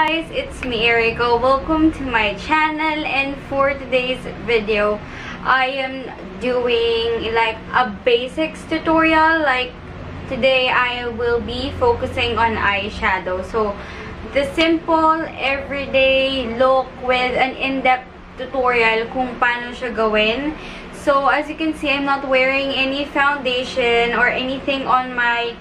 guys, it's me Erica. Welcome to my channel, and for today's video I am doing like a basics tutorial. Like today I will be focusing on eyeshadow. So the simple everyday look with an in-depth tutorial kung paano siya gawin. So as you can see, I'm not wearing any foundation or anything on my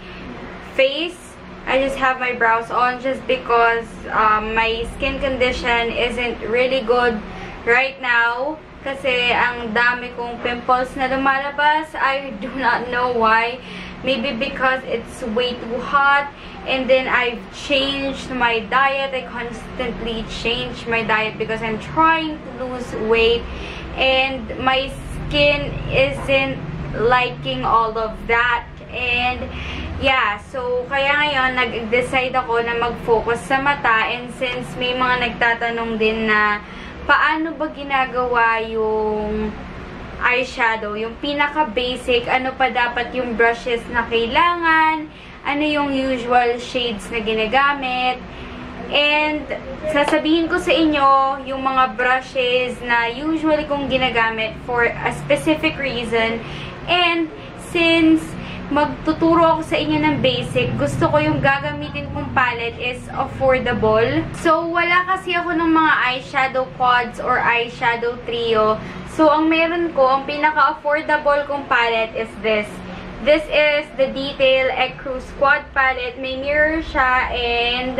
face. I just have my brows on just because my skin condition isn't really good right now. Kasi ang dami kong pimples na lumalabas. I do not know why. Maybe because it's way too hot. And then I've changed my diet. I constantly change my diet because I'm trying to lose weight. And my skin isn't liking all of that. And yeah, so kaya ngayon nag-decide ako na mag-focus sa mata. And since may mga nagtatanong din na paano ba ginagawa yung eyeshadow, yung pinaka-basic, ano pa dapat yung brushes na kailangan, ano yung usual shades na ginagamit, and sasabihin ko sa inyo yung mga brushes na usually kong ginagamit for a specific reason. And since magtuturo ako sa inyo ng basic, gusto ko yung gagamitin kong palette is affordable. So, wala kasi ako ng mga eyeshadow quads or eyeshadow trio. So, ang meron ko, ang pinaka-affordable kong palette is this. This is the Detail Ecru Squad palette. May mirror siya and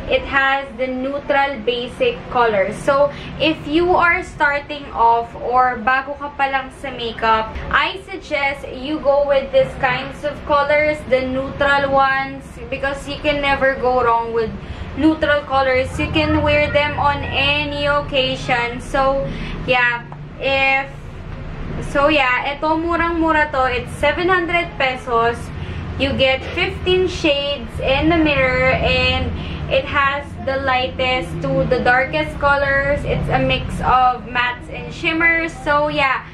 it has the neutral basic colors. So, if you are starting off or bago ka pa lang sa makeup, I suggest you go with these kinds of colors, the neutral ones, because you can never go wrong with neutral colors. You can wear them on any occasion. So, yeah, ito murang-mura to. It's 700 pesos. You get 15 shades in the mirror, and it has the lightest to the darkest colors. It's a mix of mattes and shimmers. So yeah,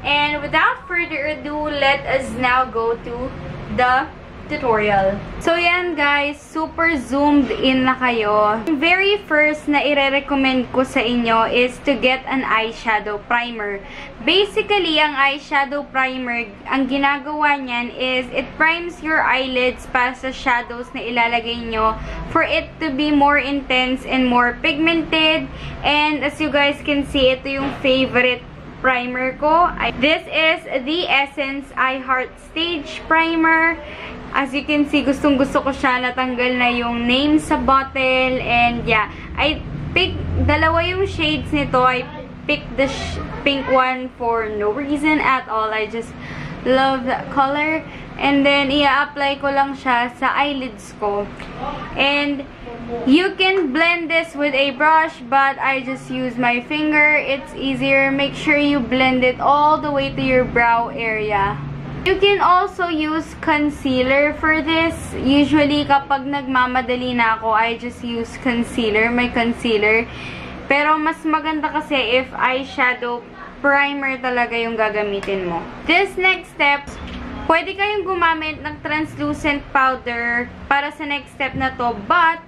and without further ado, let us now go to the tutorial. So yan guys, super zoomed in na kayo. The very first na i-recommend ko sa inyo is to get an eyeshadow primer. Basically, ang eyeshadow primer, ang ginagawa niyan is it primes your eyelids para sa shadows na ilalagay nyo for it to be more intense and more pigmented. And as you guys can see, ito yung favorite primer ko. This is the Essence I Heart Stage Primer. As you can see, gustong-gusto ko siya. Natanggal na yung name sa bottle. And yeah, I picked, dalawa yung shades nito. I picked the pink one for no reason at all. I just love that color. And then, i-apply ko lang siya sa eyelids ko. And you can blend this with a brush, but I just use my finger. It's easier. Make sure you blend it all the way to your brow area. You can also use concealer for this. Usually, kapag nagmamadali na ako, I just use concealer, my concealer. Pero mas maganda kasi if eyeshadow primer talaga yung gagamitin mo. This next step, pwede kayong gumamit ng translucent powder para sa next step na to. But,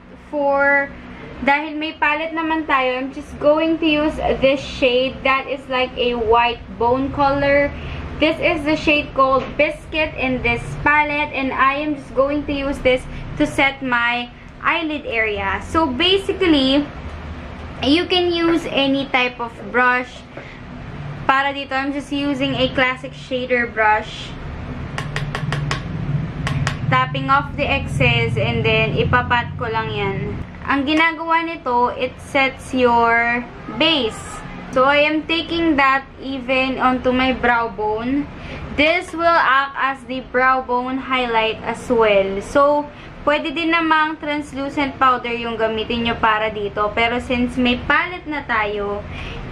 dahil may palette naman tayo, I'm just going to use this shade that is like a white bone color. This is the shade called Biscuit in this palette, and I am just going to use this to set my eyelid area. So basically, you can use any type of brush. Para dito, I'm just using a classic shader brush. Tapping off the excess, and then ipapat ko lang yan. Ang ginagawa nito, it sets your base. So, I am taking that even onto my brow bone. This will act as the brow bone highlight as well. So, pwede din namang translucent powder yung gamitin nyo para dito. Pero since may palette na tayo,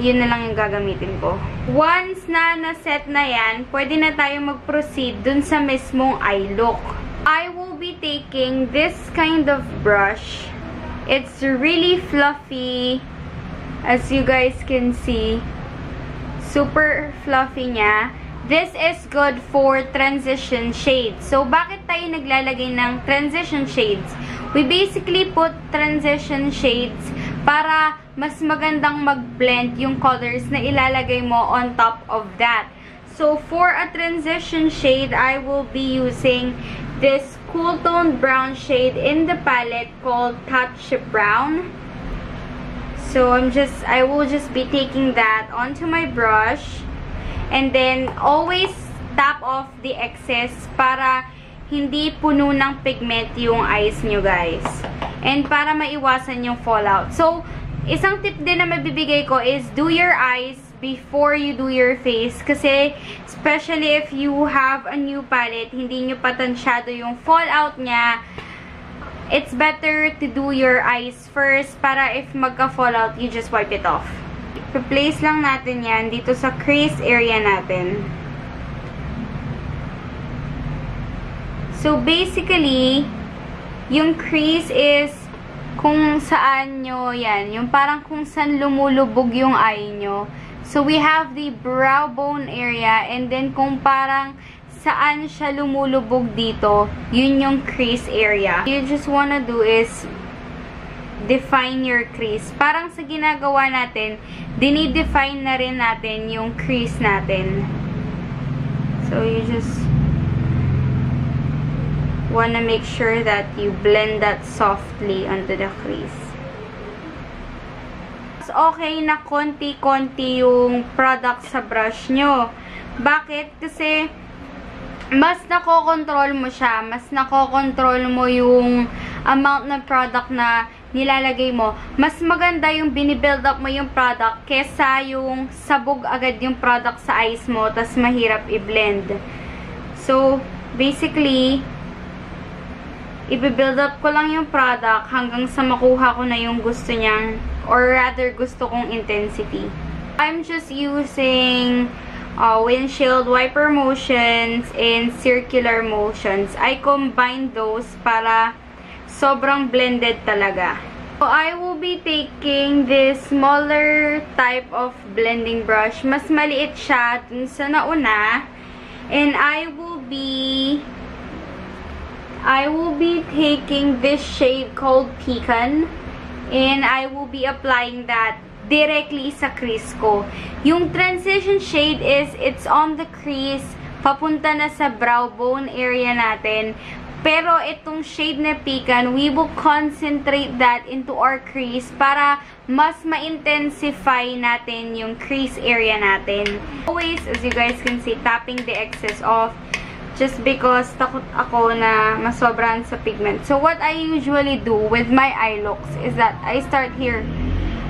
yun na lang yung gagamitin ko. Once na naset na yan, pwede na tayo mag-proceed dun sa mismong eye look. I will be taking this kind of brush. It's really fluffy. As you guys can see, super fluffy niya. This is good for transition shades. So, bakit tayo naglalagay ng transition shades? We basically put transition shades para mas magandang mag-blend yung colors na ilalagay mo on top of that. So, for a transition shade, I will be using this cool toned brown shade in the palette called Touch Brown. So, I will just be taking that onto my brush. And then, always tap off the excess para hindi puno ng pigment yung eyes nyo, guys. And para maiwasan yung fallout. So, isang tip din na mabibigay ko is do your eyes before you do your face. Kasi, especially if you have a new palette, hindi nyo patansyado yung fallout niya, it's better to do your eyes first para if magka-fallout, you just wipe it off. I-place lang natin yan dito sa crease area natin. So, basically, yung crease is kung saan nyo, yan, yung parang kung saan lumulubog yung eye nyo. So, we have the brow bone area, and then kung parang saan siya lumulubog dito, yun yung crease area. You just wanna do is define your crease. Parang sa ginagawa natin, dinidefine na rin natin yung crease natin. So, you just wanna make sure that you blend that softly onto the crease. Okay na konti-konti yung product sa brush nyo. Bakit? Kasi mas nakokontrol mo siya. Mas nakokontrol mo yung amount ng product na nilalagay mo. Mas maganda yung binibuild up mo yung product kesa yung sabog agad yung product sa eyes mo tas mahirap i-blend. So, basically, i-build up ko lang yung product hanggang sa makuha ko na yung gusto niyang, or rather gusto kong intensity. I'm just using windshield wiper motions and circular motions. I combine those para sobrang blended talaga. So, I will be taking this smaller type of blending brush. Mas maliit siya dun sa nauna. And I will be taking this shade called Pecan, and I will be applying that directly sa crease ko. Yung transition shade is, it's on the crease, papunta na sa brow bone area natin. Pero itong shade na Pecan, we will concentrate that into our crease para mas ma-intensify natin yung crease area natin. Always, as you guys can see, tapping the excess off. Just because takot ako na masobrahan sa pigment. So, what I usually do with my eye looks is that I start here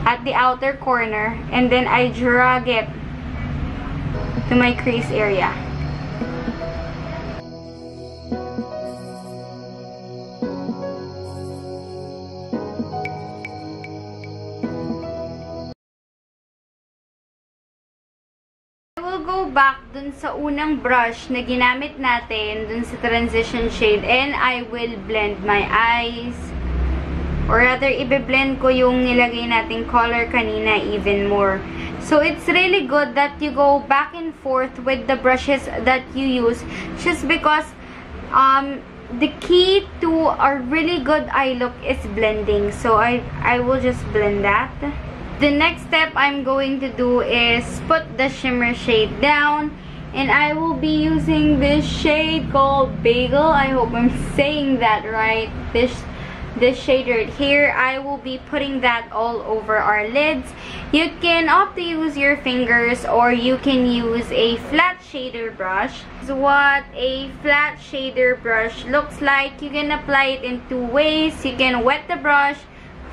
at the outer corner and then I drag it to my crease area. Go back dun sa unang brush na ginamit natin dun sa transition shade and I will blend my eyes, or rather i-blend ko yung nilagay nating color kanina even more. So it's really good that you go back and forth with the brushes that you use, just because the key to a really good eye look is blending. So I will just blend that. The next step I'm going to do is put the shimmer shade down, and I will be using this shade called Bagel. I hope I'm saying that right. This shade right here, I will be putting that all over our lids. You can opt to use your fingers, or you can use a flat shader brush. This is what a flat shader brush looks like. You can apply it in two ways. You can wet the brush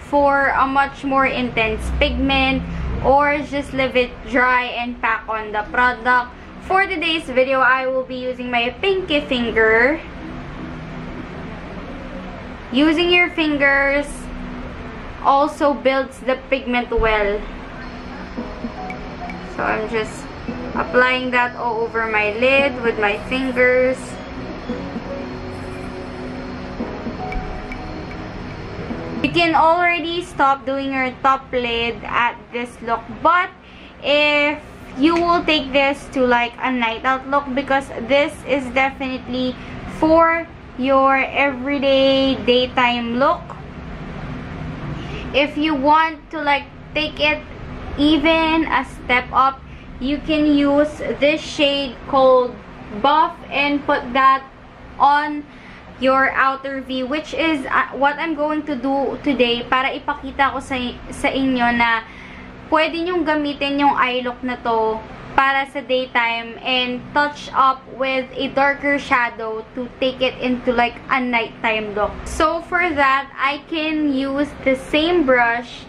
for a much more intense pigment, or just leave it dry and pack on the product. For today's video, I will be using my pinky finger. Using your fingers also builds the pigment well. So I'm just applying that all over my lid with my fingers. You can already stop doing your top lid at this look, but if you will take this to like a night out look, because this is definitely for your everyday daytime look. If you want to like take it even a step up, you can use this shade called Buff and put that on your outer V, which is what I'm going to do today para ipakita ko sa inyo na pwede nyong gamitin yung eye look na to para sa daytime and touch up with a darker shadow to take it into like a nighttime look. So for that, I can use the same brush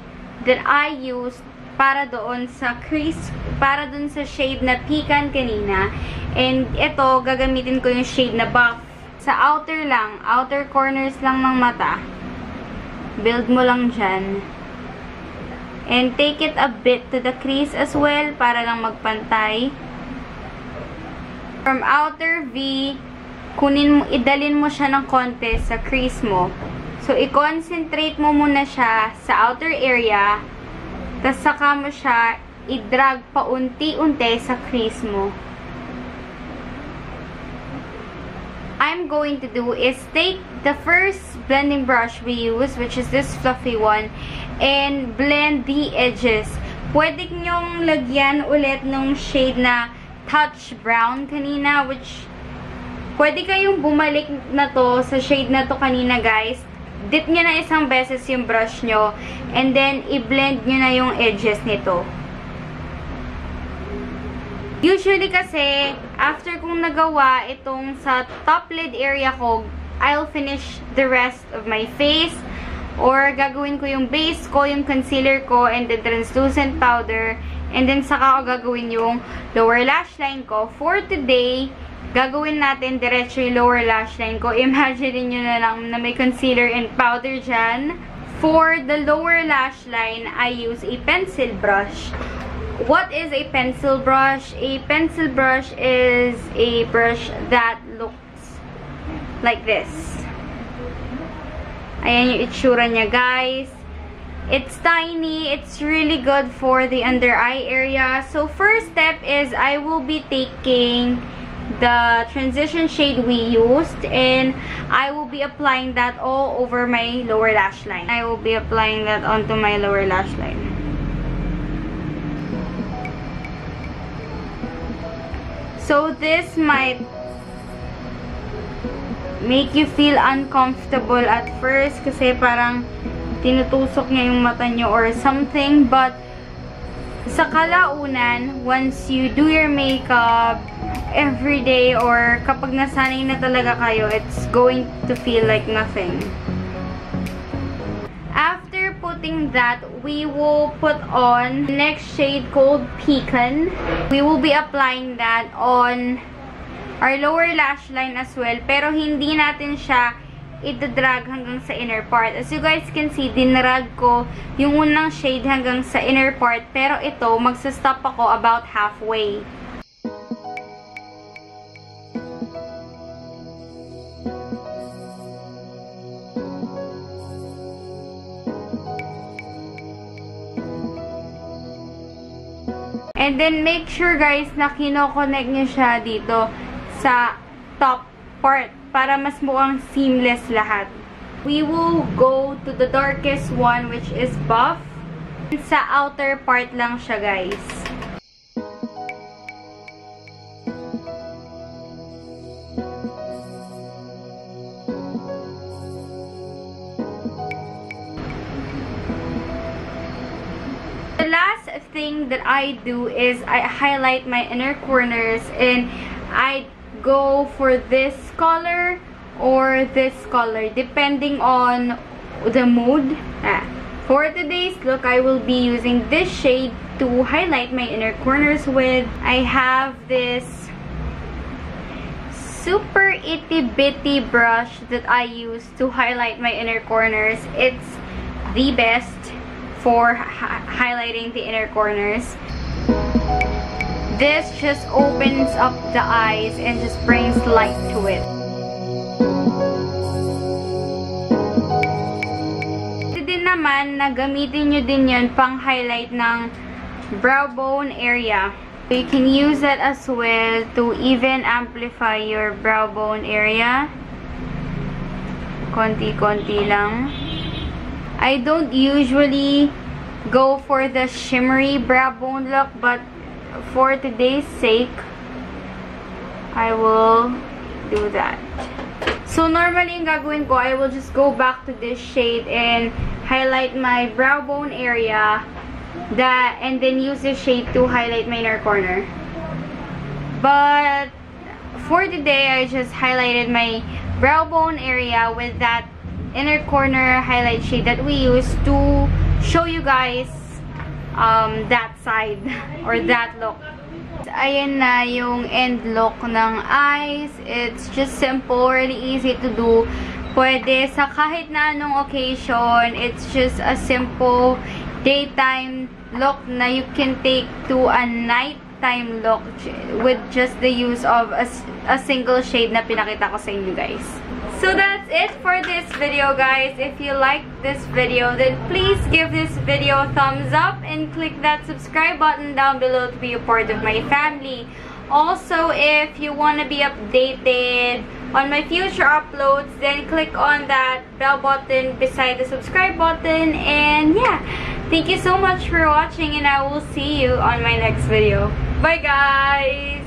that I used para doon sa crease, para doon sa shade na pecan kanina. And ito, gagamitin ko yung shade na Buff. Sa outer lang, outer corners lang ng mata. Build mo lang dyan. And take it a bit to the crease as well para lang magpantay. From outer V, idalin mo siya ng konti sa crease mo. So, i-concentrate mo muna siya sa outer area. Tapos saka mo siya i-drag paunti-unti sa crease mo. I'm going to do is take the first blending brush we use, which is this fluffy one, and blend the edges. Pwede nyong lagyan ulit ng shade na touch brown kanina, which pwede kayong bumalik na to sa shade na to kanina, guys. Dip nyo na isang beses yung brush nyo, and then i-blend nyo na yung edges nito. Usually kasi, after kong nagawa itong sa top lid area ko, I'll finish the rest of my face. Or gagawin ko yung base ko, yung concealer ko, and the translucent powder. And then saka ko gagawin yung lower lash line ko. For today, gagawin natin diretso yung lower lash line ko. Imagine nyo na lang na may concealer and powder dyan. For the lower lash line, I use a pencil brush. What is a pencil brush? A pencil brush is a brush that looks like this. Ayan yung itsura niya, guys. It's tiny. It's really good for the under eye area. So, first step is I will be taking the transition shade we used and I will be applying that all over my lower lash line. I will be applying that onto my lower lash line. So, this might make you feel uncomfortable at first kasi parang tinutusok niya yung mata nyo or something. But, sa kalaunan, once you do your makeup every day or kapag nasanay na talaga kayo, it's going to feel like nothing. After putting that, we will put on the next shade called Pecan. We will be applying that on our lower lash line as well. Pero hindi natin siya itadrag hanggang sa inner part. As you guys can see, dinrag ko yung unang shade hanggang sa inner part. Pero ito, magsa-stop ako about halfway. And then, make sure guys na kino-connect nyo siya dito sa top part para mas mukhang seamless lahat. We will go to the darkest one, which is Buff. Sa outer part lang siya, guys. The last thing that I do is I highlight my inner corners and I go for this color or this color depending on the mood. For today's look, I will be using this shade to highlight my inner corners with. I have this super itty bitty brush that I use to highlight my inner corners. It's the best for highlighting the inner corners. This just opens up the eyes and just brings light to it. Ito din naman na gamitin nyo din yun pang highlight ng brow bone area. You can use that as well to even amplify your brow bone area. Konti-konti lang. I don't usually go for the shimmery brow bone look, but for today's sake, I will do that. So normally, yung gagawin ko, I will just go back to this shade and highlight my brow bone area, and then use this shade to highlight my inner corner. But for today, I just highlighted my brow bone area with that inner corner highlight shade that we use to show you guys that side or that look. Ayan na yung end look ng eyes. It's just simple, really easy to do. Pwede sa kahit na anong occasion. It's just a simple daytime look na you can take to a nighttime look with just the use of a single shade na pinakita ko sa inyo, guys. So that's it for this video, guys. If you liked this video, then please give this video a thumbs up and click that subscribe button down below to be a part of my family. Also, if you want to be updated on my future uploads, then click on that bell button beside the subscribe button. And yeah, thank you so much for watching, and I will see you on my next video. Bye, guys!